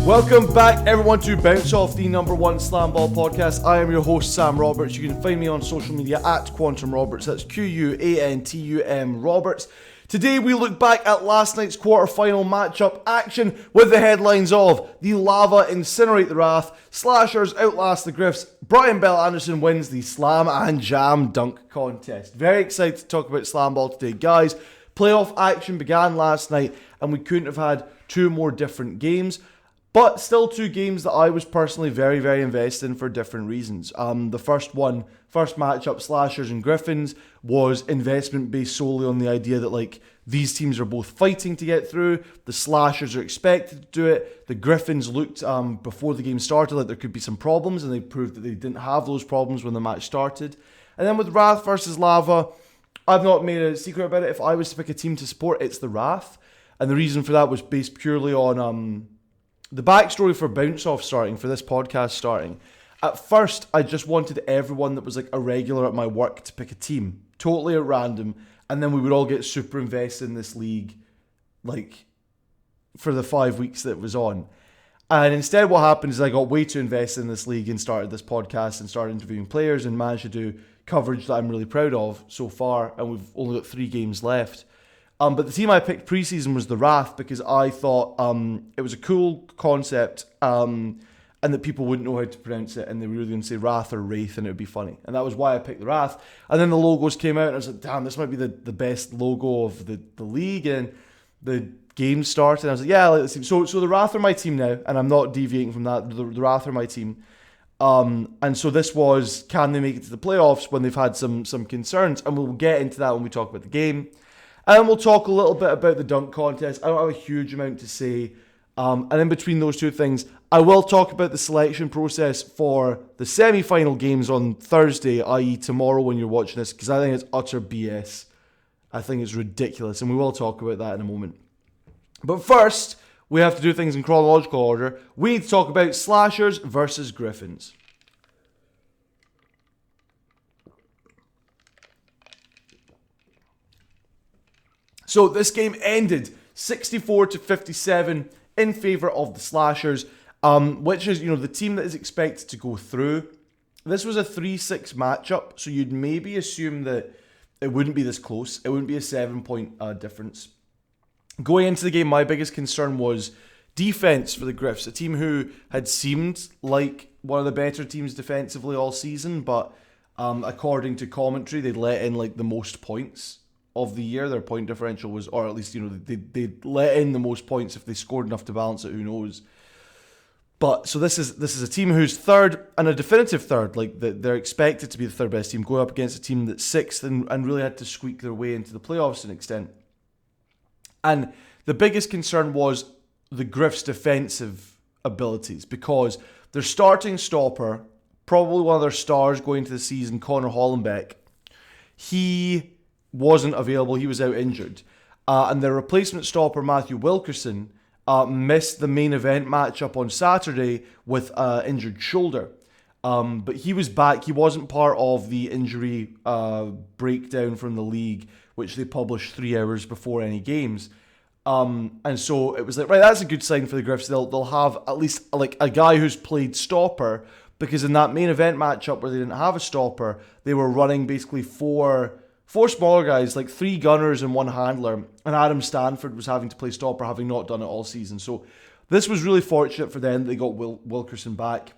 Welcome back, everyone, to Bounce Off, the number one SlamBall podcast. I am your host, Sam Roberts. You can find me on social media at Quantum Roberts. That's Quantum Roberts. Today, we look back at last night's quarterfinal matchup action with the headlines of the Lava incinerate the Wrath, Slashers outlast the Gryphs, Bryan Bell Anderson wins the Slam and Jam dunk contest. Very excited to talk about SlamBall today, guys. Playoff action began last night, and we couldn't have had two more different games. But still two games that I was personally very, very invested in for different reasons. The first matchup, Slashers and Gryphons, was investment based solely on the idea that these teams are both fighting to get through. The Slashers are expected to do it. The Gryphons looked before the game started like there could be some problems, and they proved that they didn't have those problems when the match started. And then with Wrath versus Lava, I've not made a secret about it. If I was to pick a team to support, it's the Wrath. And the reason for that was based purely on the backstory for Bounce Off starting, for this podcast starting. At first, I just wanted everyone that was a regular at my work to pick a team, totally at random, and then we would all get super invested in this league, for the 5 weeks that it was on. And instead what happened is I got way too invested in this league and started this podcast and started interviewing players and managed to do coverage that I'm really proud of so far, and we've only got 3 games left. But the team I picked preseason was the Wrath because I thought it was a cool concept and that people wouldn't know how to pronounce it, and they were really going to say Wrath or Wraith and it would be funny. And that was why I picked the Wrath. And then the logos came out and I was like, damn, this might be the best logo of the league. And the game started and I was like, yeah, I like this team. So the Wrath are my team now, and I'm not deviating from that. The Wrath are my team. And so this was, can they make it to the playoffs when they've had some concerns? And we'll get into that when we talk about the game. And we'll talk a little bit about the dunk contest. I don't have a huge amount to say. And in between those two things, I will talk about the selection process for the semi-final games on Thursday, i.e. tomorrow when you're watching this, because I think it's utter BS. I think it's ridiculous, and we will talk about that in a moment. But first, we have to do things in chronological order. We need to talk about Slashers versus Gryphons. So this game ended 64-57 in favour of the Slashers, which is, the team that is expected to go through. This was a 3-6 matchup, so you'd maybe assume that it wouldn't be this close. It wouldn't be a 7-point difference. Going into the game, my biggest concern was defence for the Gryphs, a team who had seemed like one of the better teams defensively all season, but according to commentary, they'd let in the most points of the year. Their point differential was, or at least they let in the most points. If they scored enough to balance it, who knows. But so this is a team who's third, and a definitive third. They're expected to be the third best team, going up against a team that's sixth and really had to squeak their way into the playoffs to an extent. And the biggest concern was the Gryphs' defensive abilities, because their starting stopper, probably one of their stars going into the season, Connor Hollenbeck, he wasn't available. He was out injured. And their replacement stopper, Matthew Wilkerson, missed the main event matchup on Saturday with an injured shoulder. But he was back. He wasn't part of the injury breakdown from the league, which they published 3 hours before any games. And so it was right, that's a good sign for the Gryphs. They'll have at least a guy who's played stopper, because in that main event matchup where they didn't have a stopper, they were running basically four smaller guys, 3 gunners and 1 handler, and Adam Stanford was having to play stopper, having not done it all season. So this was really fortunate for them. They got Wilkerson back.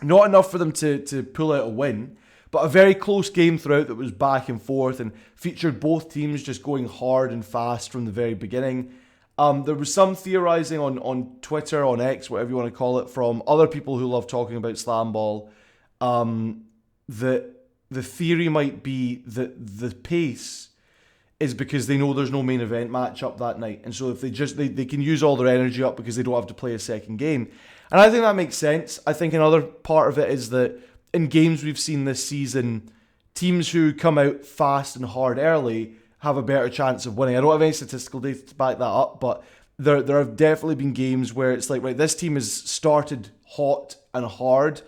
Not enough for them to pull out a win, but a very close game throughout that was back and forth and featured both teams just going hard and fast from the very beginning. There was some theorizing on Twitter, on X, whatever you want to call it, from other people who love talking about SlamBall, that the theory might be that the pace is because they know there's no main event matchup that night. And so if they can use all their energy up because they don't have to play a second game. And I think that makes sense. I think another part of it is that in games we've seen this season, teams who come out fast and hard early have a better chance of winning. I don't have any statistical data to back that up, but there have definitely been games where it's right, this team has started hot and hard,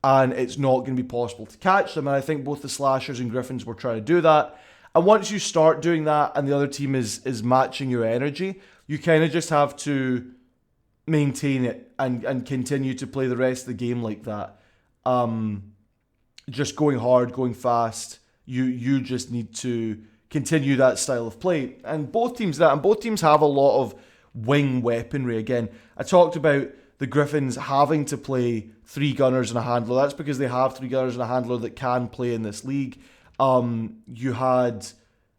and it's not going to be possible to catch them. And I think both the Slashers and Gryphons were trying to do that. And once you start doing that and the other team is matching your energy, you kind of just have to maintain it and continue to play the rest of the game like that. Just going hard, going fast. You just need to continue that style of play. And both teams have a lot of wing weaponry. Again, I talked about the Gryphons having to play 3 gunners and a handler. That's because they have 3 gunners and a handler that can play in this league. You had,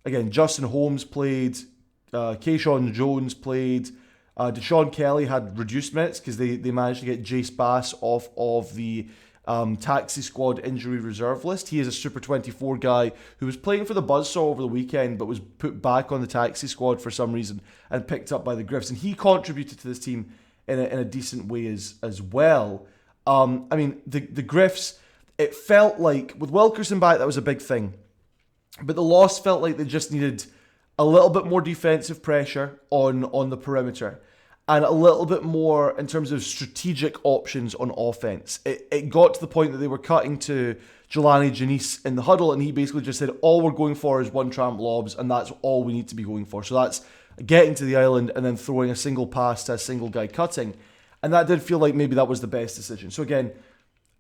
again, Justin Holmes played, Keyshawn Jones played, Deshaun Kelly had reduced minutes because they managed to get Jace Bass off of the taxi squad injury reserve list. He is a Super 24 guy who was playing for the Buzzsaw over the weekend but was put back on the taxi squad for some reason and picked up by the Gryphs. And he contributed to this team in a decent way as well. I mean, the Gryphs, it felt like, with Wilkerson back, that was a big thing. But the loss felt like they just needed a little bit more defensive pressure on the perimeter and a little bit more in terms of strategic options on offense. It got to the point that they were cutting to Jelani Janice in the huddle, and he basically just said, all we're going for is one tramp lobs, and that's all we need to be going for. So that's getting to the island and then throwing a single pass to a single guy cutting. And that did feel like maybe that was the best decision. So again,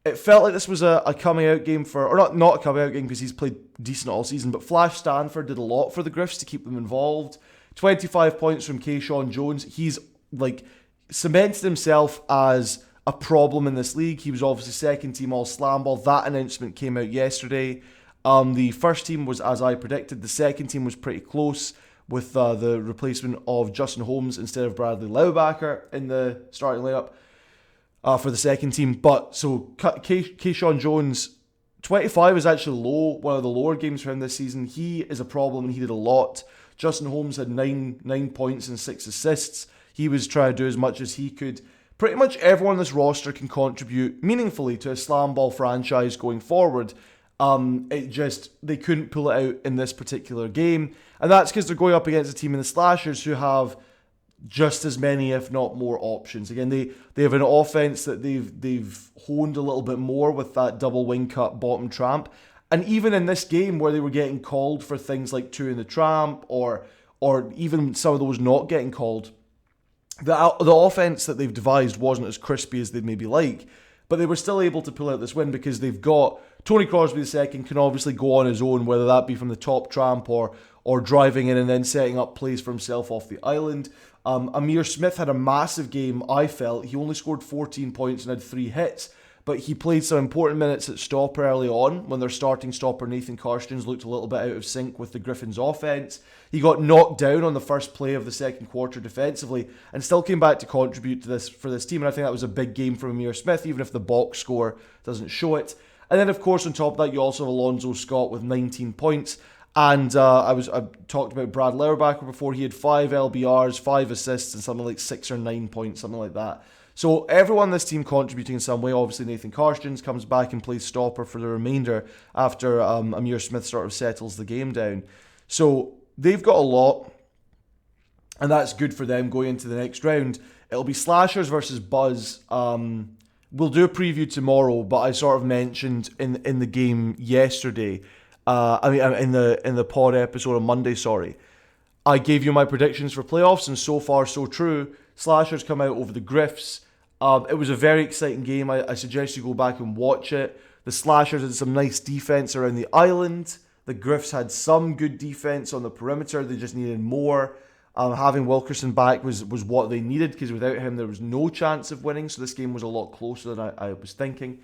it felt like this was a coming out game for, or not a coming out game because he's played decent all season, but Flash Stanford did a lot for the Gryphs to keep them involved. 25 points from Keyshawn Jones. He's like cemented himself as a problem in this league. He was obviously second team all SlamBall. That announcement came out yesterday. The first team was as I predicted. The second team was pretty close with the replacement of Justin Holmes instead of Bradley Laubacher in the starting lineup for the second team. But so Keyshawn Jones, 25 is actually low, one of the lower games for him this season. He is a problem and he did a lot. Justin Holmes had 9 points and 6 assists. He was trying to do as much as he could. Pretty much everyone on this roster can contribute meaningfully to a SlamBall franchise going forward. They couldn't pull it out in this particular game. And that's because they're going up against a team in the Slashers who have just as many, if not more, options. Again, they have an offense that they've honed a little bit more with that double wing cut bottom tramp. And even in this game where they were getting called for things like 2 in the tramp or even some of those not getting called, the offense that they've devised wasn't as crispy as they'd maybe like, but they were still able to pull out this win because they've got Tony Crosby II can obviously go on his own, whether that be from the top tramp or driving in and then setting up plays for himself off the island. Amir Smith had a massive game, I felt. He only scored 14 points and had 3 hits, but he played some important minutes at stopper early on when their starting stopper Nathan Karstens looked a little bit out of sync with the Gryphons' offense. He got knocked down on the first play of the second quarter defensively and still came back to contribute to this for this team, and I think that was a big game from Amir Smith, even if the box score doesn't show it. And then, of course, on top of that, you also have Alonzo Scott with 19 points. And I talked about Brad Lauerbacher before. He had 5 LBRs, 5 assists, and something like 6 or 9 points, something like that. So everyone on this team contributing in some way. Obviously, Nathan Karstens comes back and plays stopper for the remainder after Amir Smith sort of settles the game down. So they've got a lot, and that's good for them going into the next round. It'll be Slashers versus Buzz. We'll do a preview tomorrow, but I sort of mentioned in the game yesterday. In the pod episode on Monday, I gave you my predictions for playoffs, and so far so true. Slashers come out over the Gryphs. It was a very exciting game. I suggest you go back and watch it. The Slashers had some nice defense around the island. The Gryphs had some good defense on the perimeter. They just needed more. Having Wilkerson back was what they needed, because without him there was no chance of winning. So this game was a lot closer than I was thinking.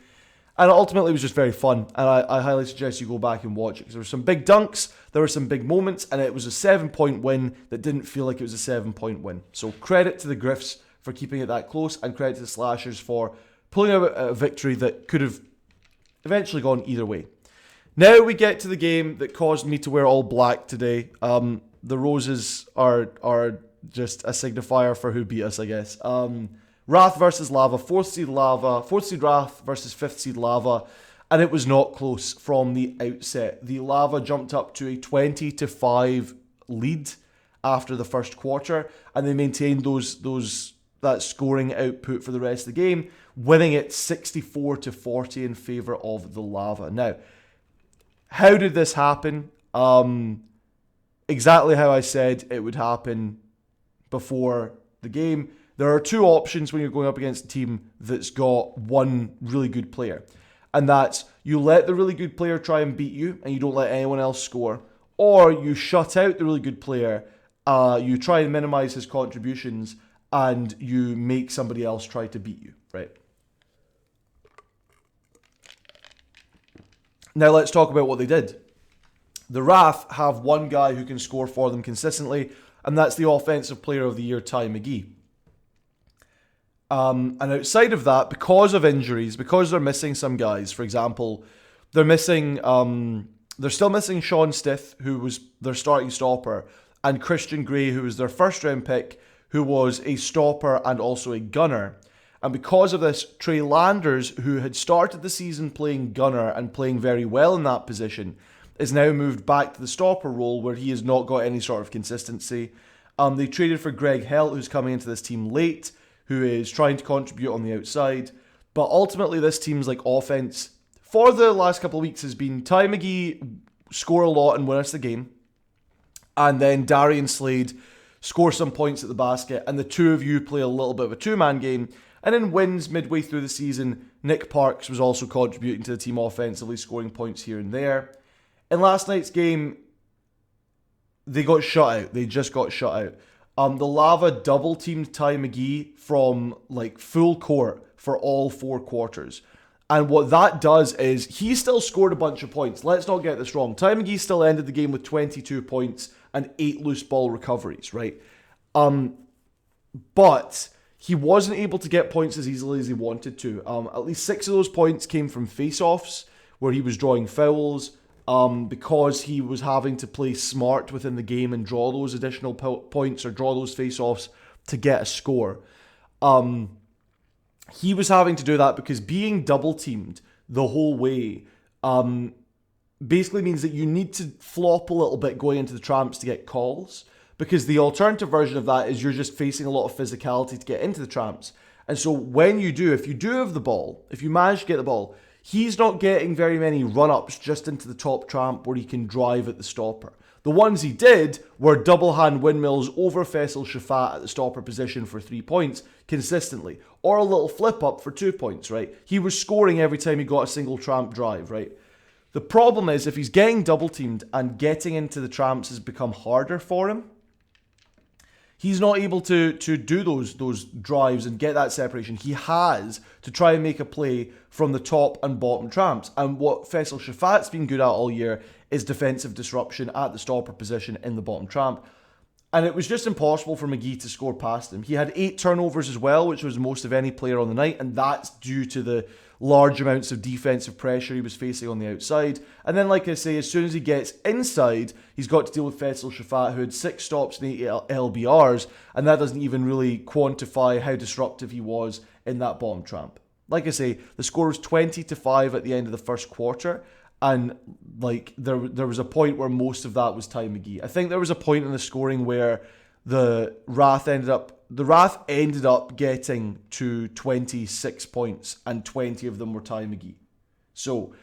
And ultimately, it was just very fun. And I highly suggest you go back and watch it, because there were some big dunks, there were some big moments, and it was a 7-point win that didn't feel like it was a 7-point win. So credit to the Gryphs for keeping it that close, and credit to the Slashers for pulling out a victory that could have eventually gone either way. Now we get to the game that caused me to wear all black today. The roses are just a signifier for who beat us, I guess. Wrath versus Lava, 4th seed Wrath versus 5th seed Lava, and it was not close from the outset. The Lava jumped up to a 20-5 lead after the first quarter, and they maintained that scoring output for the rest of the game, winning it 64-40 in favour of the Lava. Now, how did this happen? Exactly how I said it would happen before the game. There are two options when you're going up against a team that's got one really good player. And that's you let the really good player try and beat you and you don't let anyone else score. Or you shut out the really good player, you try and minimize his contributions, and you make somebody else try to beat you, right? Now let's talk about what they did. The Wrath have one guy who can score for them consistently, and that's the Offensive Player of the Year, Ty McGee. And outside of that, because of injuries, because they're missing some guys, for example, they're still missing Sean Stith, who was their starting stopper, and Christian Gray, who was their first round pick, who was a stopper and also a gunner. And because of this, Trey Landers, who had started the season playing gunner and playing very well in that position, is now moved back to the stopper role where he has not got any sort of consistency. They traded for Greg Helt, who's coming into this team late, who is trying to contribute on the outside. But ultimately, this team's offense for the last couple of weeks has been Ty McGee score a lot and win us the game. And then Darian Slade score some points at the basket. And the two of you play a little bit of a two-man game. And in wins midway through the season, Nick Parks was also contributing to the team offensively, scoring points here and there. In last night's game, they got shut out. They just got shut out. The Lava double-teamed Ty McGee from full court for all 4 quarters. And what that does is he still scored a bunch of points. Let's not get this wrong. Ty McGee still ended the game with 22 points and 8 loose ball recoveries, right? But he wasn't able to get points as easily as he wanted to. At least 6 of those points came from face-offs, where he was drawing fouls, because he was having to play smart within the game and draw those additional points or draw those face-offs to get a score. He was having to do that because being double-teamed the whole way basically means that you need to flop a little bit going into the tramps to get calls. Because the alternative version of that is you're just facing a lot of physicality to get into the tramps. And so when you do, if you do have the ball, if you manage to get the ball, he's not getting very many run-ups just into the top tramp where he can drive at the stopper. The ones he did were double-hand windmills over Faisal Shafat at the stopper position for 3 points consistently. Or a little flip-up for 2 points, right? He was scoring every time he got a single tramp drive, right? The problem is if he's getting double-teamed and getting into the tramps has become harder for him, he's not able to do those drives and get that separation. He has to try and make a play from the top and bottom tramps. And what Faisal Shafat's been good at all year is defensive disruption at the stopper position in the bottom tramp. And it was just impossible for McGee to score past him. He had 8 turnovers as well, which was most of any player on the night, and that's due to the large amounts of defensive pressure he was facing on the outside. And then, like I say, as soon as he gets inside, he's got to deal with Faisal Shafat, who had 6 stops and 8 LBRs, and that doesn't even really quantify how disruptive he was in that bottom tramp. Like I say, the score was 20-5 at the end of the first quarter, and there was a point where most of that was Ty McGee. I think there was a point in the scoring where the Wrath ended up getting to 26 points, and 20 of them were Ty McGee. So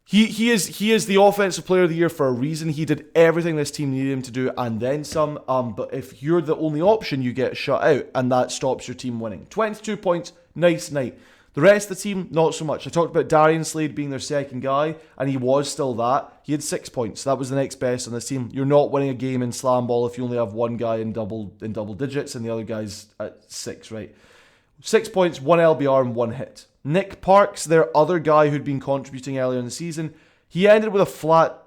he is the Offensive Player of the Year for a reason. He did everything this team needed him to do and then some. But if you're the only option, you get shut out, and that stops your team winning. 22 points, nice night. The rest of the team, not so much. I talked about Darian Slade being their second guy, and he was still that. He had 6 points. That was the next best on this team. You're not winning a game in SlamBall if you only have one guy in double digits and the other guy's at 6, right? 6 points, 1 LBR, and 1 hit. Nick Parks, their other guy who'd been contributing earlier in the season, he ended with a flat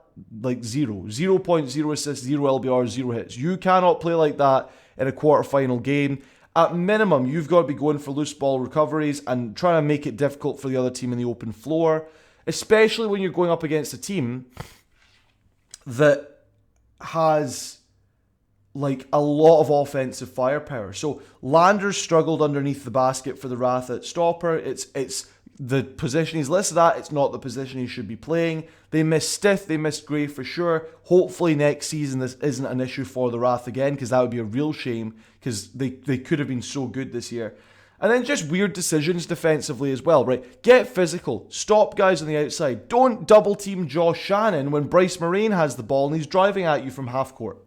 0. 0 points, 0 assists, 0 LBR, 0 hits. You cannot play like that in a quarterfinal game. At minimum, you've got to be going for loose ball recoveries and trying to make it difficult for the other team in the open floor, especially when you're going up against a team that has a lot of offensive firepower. So Landers struggled underneath the basket for the Wrath at stopper. It's the position he's listed at. It's not the position he should be playing. They missed Stith. They missed Gray for sure. Hopefully next season this isn't an issue for the Wrath again, because that would be a real shame, because they could have been so good this year. And then just weird decisions defensively as well, right? Get physical. Stop guys on the outside. Don't double team Josh Shannon when Bryce Moraine has the ball and he's driving at you from half court,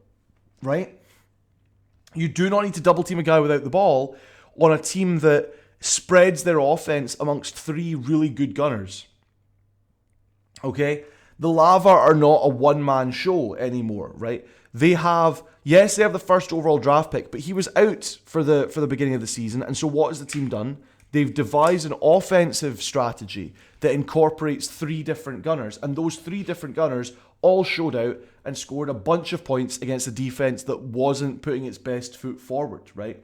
right? You do not need to double team a guy without the ball on a team that spreads their offense amongst 3 really good gunners. Okay? The Lava are not a one-man show anymore, right? They have the first overall draft pick, but he was out for the beginning of the season, and so what has the team done? They've devised an offensive strategy that incorporates 3 different gunners, and those 3 different gunners all showed out and scored a bunch of points against a defense that wasn't putting its best foot forward, right?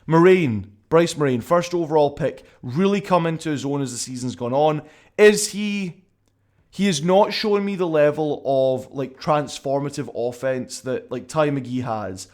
Bryce Moraine, first overall pick, really come into his own as the season's gone on. He is not showing me the level of like transformative offense that like Ty McGee has,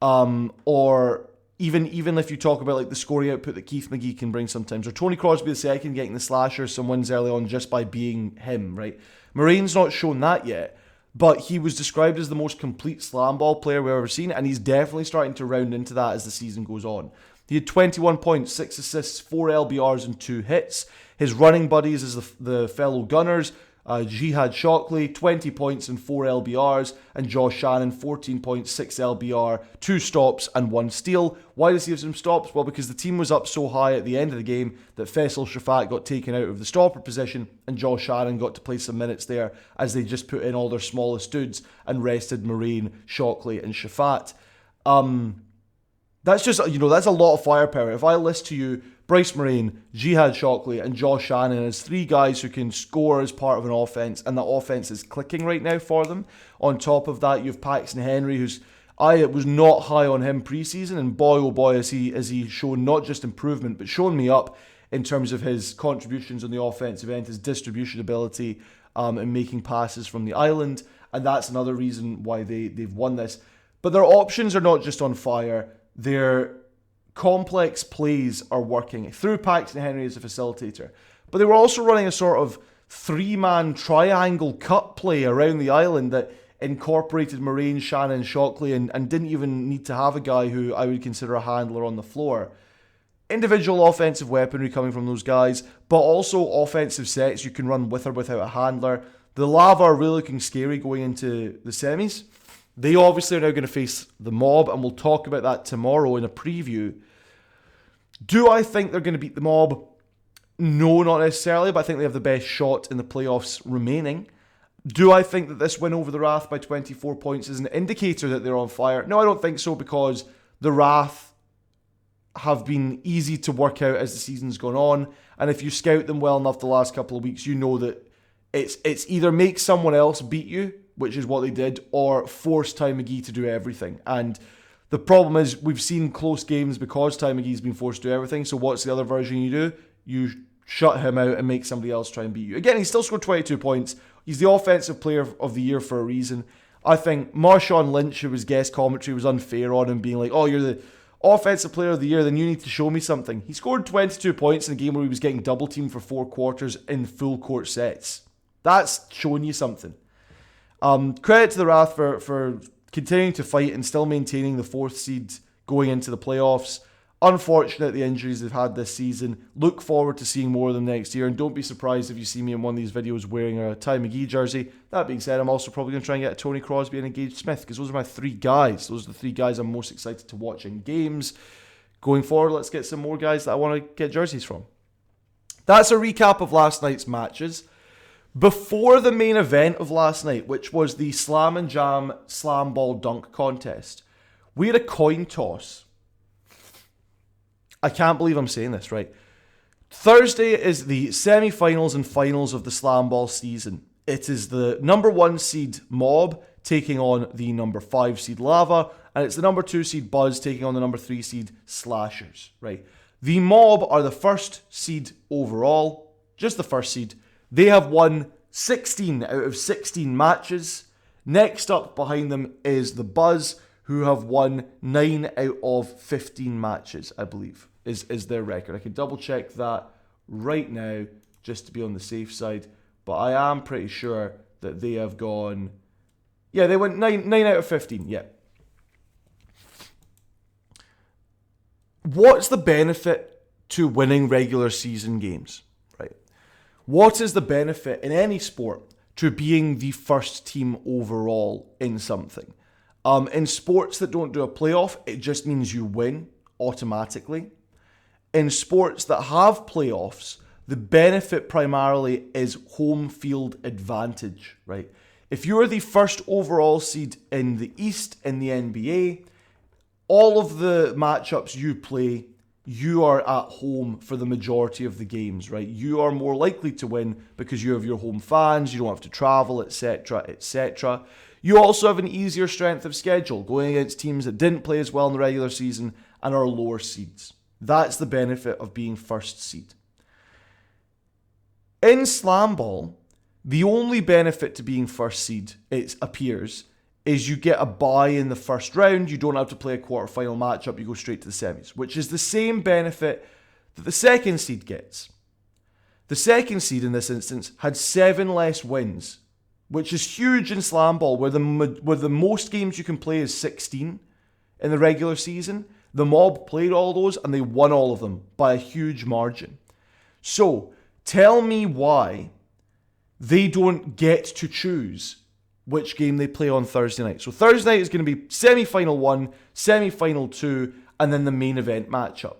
or even if you talk about like the scoring output that Keith McGee can bring sometimes, or Tony Crosby II getting the slasher some wins early on just by being him, right? Moraine's not shown that yet, but he was described as the most complete SlamBall player we've ever seen, and he's definitely starting to round into that as the season goes on. He had 21 points, 6 assists, 4 LBRs, and 2 hits. His running buddies is the fellow Gunners, Jihad Shockley, 20 points and 4 LBRs, and Josh Shannon, 14 points, 6 LBR, 2 stops, and 1 steal. Why does he have some stops? Well, because the team was up so high at the end of the game that Faisal Shafat got taken out of the stopper position, and Josh Shannon got to play some minutes there as they just put in all their smallest dudes and rested Moraine, Shockley, and Shafat. That's just, that's a lot of firepower. If I list to you Bryce Moraine, Jihad Shockley, and Josh Shannon as 3 guys who can score as part of an offense, and that offense is clicking right now for them. On top of that, you have Paxton Henry, I was not high on him preseason, and boy oh boy has he shown not just improvement, but shown me up in terms of his contributions on the offensive end, his distribution ability, and making passes from the island, and that's another reason why they've won this. But their options are not just on fire. Their complex plays are working through Paxton Henry as a facilitator. But they were also running a sort of 3-man triangle cut play around the island that incorporated Moraine, Shannon, Shockley, and didn't even need to have a guy who I would consider a handler on the floor. Individual offensive weaponry coming from those guys, but also offensive sets you can run with or without a handler. The Lava are really looking scary going into the semis. They obviously are now going to face the Mob, and we'll talk about that tomorrow in a preview. Do I think they're going to beat the Mob? No, not necessarily, but I think they have the best shot in the playoffs remaining. Do I think that this win over the Wrath by 24 points is an indicator that they're on fire? No, I don't think so, because the Wrath have been easy to work out as the season's gone on, and if you scout them well enough the last couple of weeks, you know that it's either make someone else beat you, which is what they did, or force Ty McGee to do everything. And the problem is we've seen close games because Ty McGee's been forced to do everything. So what's the other version you do? You shut him out and make somebody else try and beat you. Again, he still scored 22 points. He's the offensive player of the year for a reason. I think Marshawn Lynch, who was guest commentary, was unfair on him, being like, oh, you're the offensive player of the year, then you need to show me something. He scored 22 points in a game where he was getting double teamed for 4 quarters in full court sets. That's showing you something. Credit to the Wrath for continuing to fight and still maintaining the 4th seed going into the playoffs. Unfortunate the injuries they've had this season. Look forward to seeing more of them next year, and don't be surprised if you see me in one of these videos wearing a Ty McGee jersey. That being said, I'm also probably going to try and get a Tony Crosby and a Gage Smith, because those are my 3 guys. Those are the 3 guys I'm most excited to watch in games. Going forward, let's get some more guys that I want to get jerseys from. That's a recap of last night's matches. Before the main event of last night, which was the Slam and Jam SlamBall dunk contest, we had a coin toss. I can't believe I'm saying this, right? Thursday is the semi-finals and finals of the SlamBall season. It is the number 1 seed Mob taking on the number 5 seed Lava, and it's the number 2 seed Buzz taking on the number 3 seed Slashers, right? The Mob are the 1st seed overall, just the 1st seed. They have won 16 out of 16 matches. Next up behind them is the Buzz, who have won 9 out of 15 matches, I believe, is their record. I can double check that right now just to be on the safe side, but I am pretty sure that they have gone... Yeah, they went 9 out of 15, yeah. What's the benefit to winning regular season games? What is the benefit in any sport to being the 1st team overall in something? In sports that don't do a playoff, it just means you win automatically. In sports that have playoffs, the benefit primarily is home field advantage, right? If you're the first overall seed in the East in the NBA, all of the matchups you play, you are at home for the majority of the games, right? You are more likely to win because you have your home fans, you don't have to travel, etc., etc. You also have an easier strength of schedule, going against teams that didn't play as well in the regular season and are lower seeds. That's the benefit of being first seed. In SlamBall, the only benefit to being first seed, it appears, is you get a bye in the first round. You don't have to play a quarterfinal matchup. You go straight to the semis, which is the same benefit that the second seed gets. The second seed in this instance had 7 less wins, which is huge in SlamBall, where the most games you can play is 16 in the regular season. The Mob played all those and they won all of them by a huge margin. So tell me why they don't get to choose which game they play on Thursday night. So Thursday night is going to be semi-final 1, semi-final 2, and then the main event matchup,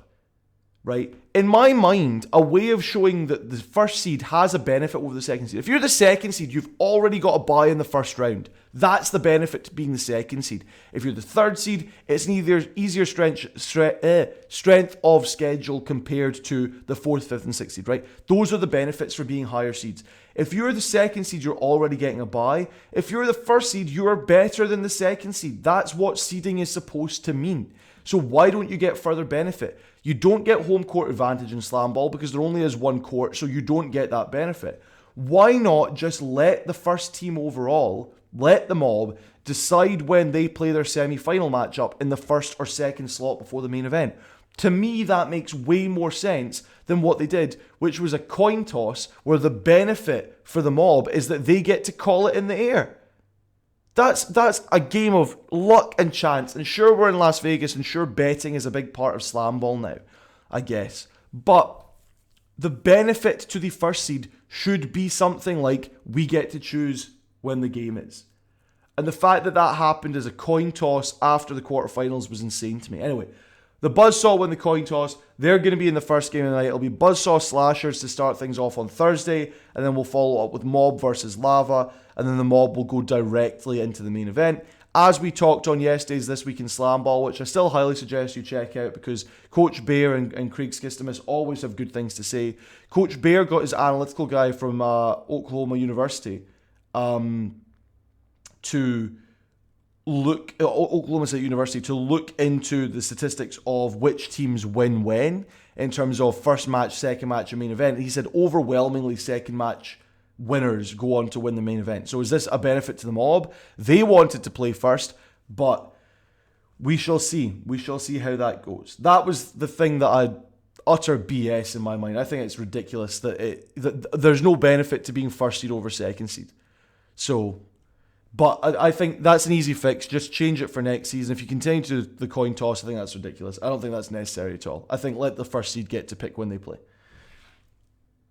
right? In my mind, a way of showing that the first seed has a benefit over the second seed. If you're the second seed, you've already got a bye in the first round. That's the benefit to being the second seed. If you're the third seed, it's an easier strength of schedule compared to the fourth, fifth, and sixth seed, right? Those are the benefits for being higher seeds. If you're the second seed, you're already getting a bye. If you're the first seed, you're better than the second seed. That's what seeding is supposed to mean. So why don't you get further benefit? You don't get home court advantage in SlamBall because there only is one court, so you don't get that benefit. Why not just let the first team overall, let the Mob, decide when they play their semi-final matchup in the first or second slot before the main event? To me, that makes way more sense than what they did, which was a coin toss where the benefit for the Mob is that they get to call it in the air. That's a game of luck and chance. And sure, we're in Las Vegas, and sure, betting is a big part of SlamBall now, I guess. But the benefit to the first seed should be something like we get to choose when the game is. And the fact that that happened as a coin toss after the quarterfinals was insane to me. Anyway, the Buzzsaw win the coin toss. They're going to be in the first game of the night. It'll be Buzzsaw Slashers to start things off on Thursday, and then we'll follow up with Mob versus Lava, and then the Mob will go directly into the main event. As we talked on yesterday's This Week in SlamBall, which I still highly suggest you check out because Coach Bear and Craig Skistimus always have good things to say. Coach Bear got his analytical guy from Oklahoma University to look at Oklahoma State University to look into the statistics of which teams win when in terms of first match, second match, and main event. He said overwhelmingly second match winners go on to win the main event. So is this a benefit to the Mob? They wanted to play first, but we shall see. We shall see how that goes. That was the thing that I utter BS in my mind. I think it's ridiculous that there's no benefit to being first seed over second seed. So, but I think that's an easy fix. Just change it for next season. If you continue to do the coin toss, I think that's ridiculous. I don't think that's necessary at all. I think let the first seed get to pick when they play.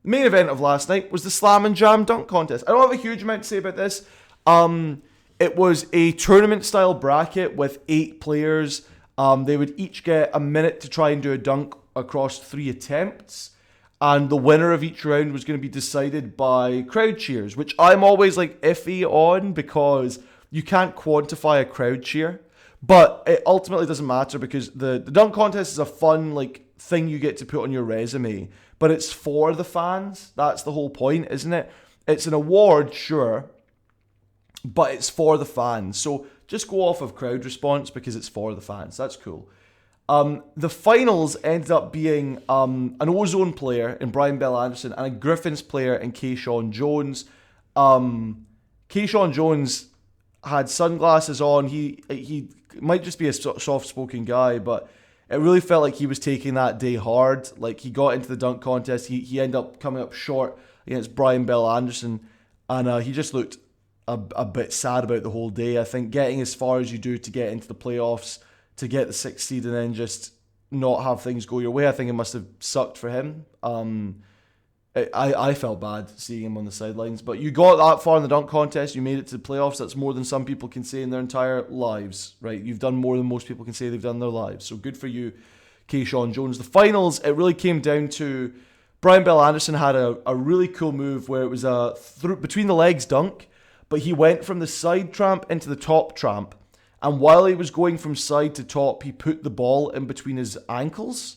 The main event of last night was the Slam and Jam dunk contest. I don't have a huge amount to say about this. It was a tournament-style bracket with 8 players. They would each get a minute to try and do a dunk across 3 attempts. And the winner of each round was going to be decided by crowd cheers, which I'm always like iffy on because you can't quantify a crowd cheer. But it ultimately doesn't matter because the dunk contest is a fun thing you get to put on your resume. But it's for the fans. That's the whole point, isn't it? It's an award, sure, but it's for the fans. So just go off of crowd response because it's for the fans. That's cool. The finals ended up being an Ozone player in Bryan Bell Anderson and a Gryphons player in Keyshawn Jones. Keyshawn Jones had sunglasses on. He might just be a soft-spoken guy, but it really felt like he was taking that day hard. Like, he got into the dunk contest. He ended up coming up short against Bryan Bell Anderson, and he just looked a bit sad about the whole day. I think getting as far as you do to get into the playoffs, to get the 6th seed and then just not have things go your way, I think it must have sucked for him. I felt bad seeing him on the sidelines. But you got that far in the dunk contest. You made it to the playoffs. That's more than some people can say in their entire lives, right? You've done more than most people can say they've done in their lives. So good for you, Keyshawn Jones. The finals, it really came down to Bryan Bell Anderson had a really cool move where it was a between the legs dunk, but he went from the side tramp into the top tramp. And while he was going from side to top, he put the ball in between his ankles,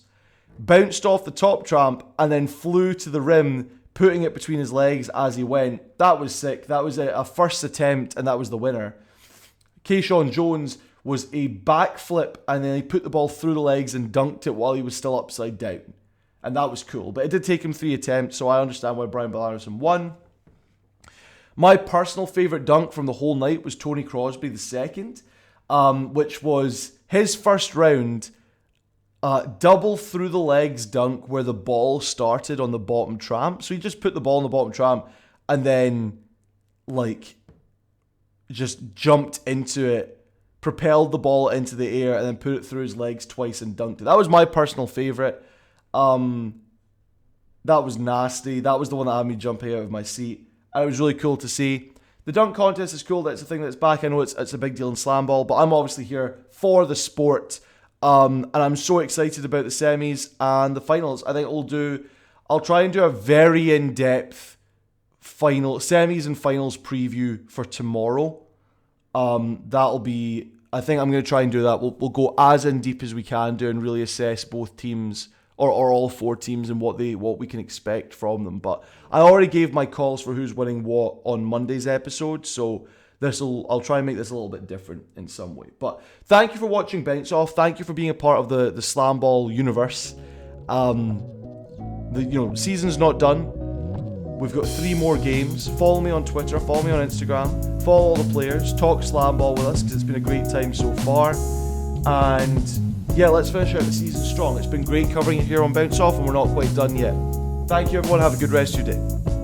bounced off the top tramp, and then flew to the rim, putting it between his legs as he went. That was sick. That was a first attempt, and that was the winner. Keyshawn Jones was a backflip, and then he put the ball through the legs and dunked it while he was still upside down. And that was cool. But it did take him 3 attempts, so I understand why Bryan Bell Anderson won. My personal favourite dunk from the whole night was Tony Crosby II, which was his first round double through the legs dunk where the ball started on the bottom tramp. So he just put the ball on the bottom tramp and then just jumped into it, propelled the ball into the air, and then put it through his legs twice and dunked it. That was my personal favourite. That was nasty. That was the one that had me jumping out of my seat. And it was really cool to see. The dunk contest is cool. That's a thing that's back. I know it's a big deal in SlamBall, but I'm obviously here for the sport. And I'm so excited about the semis and the finals. I think I'll try and do a very in-depth semis and finals preview for tomorrow. That'll be, I think I'm going to try and do that. We'll go as in deep as we can do and really assess both teams or all 4 teams and what we can expect from them. But I already gave my calls for who's winning what on Monday's episode, so I'll try and make this a little bit different in some way. But thank you for watching Bounce Off. Thank you for being a part of the SlamBall universe. The season's not done. We've got 3 more games. Follow me on Twitter. Follow me on Instagram. Follow all the players. Talk SlamBall with us because it's been a great time so far. And yeah, let's finish out the season strong. It's been great covering it here on Bounce Off, and we're not quite done yet. Thank you, everyone. Have a good rest of your day.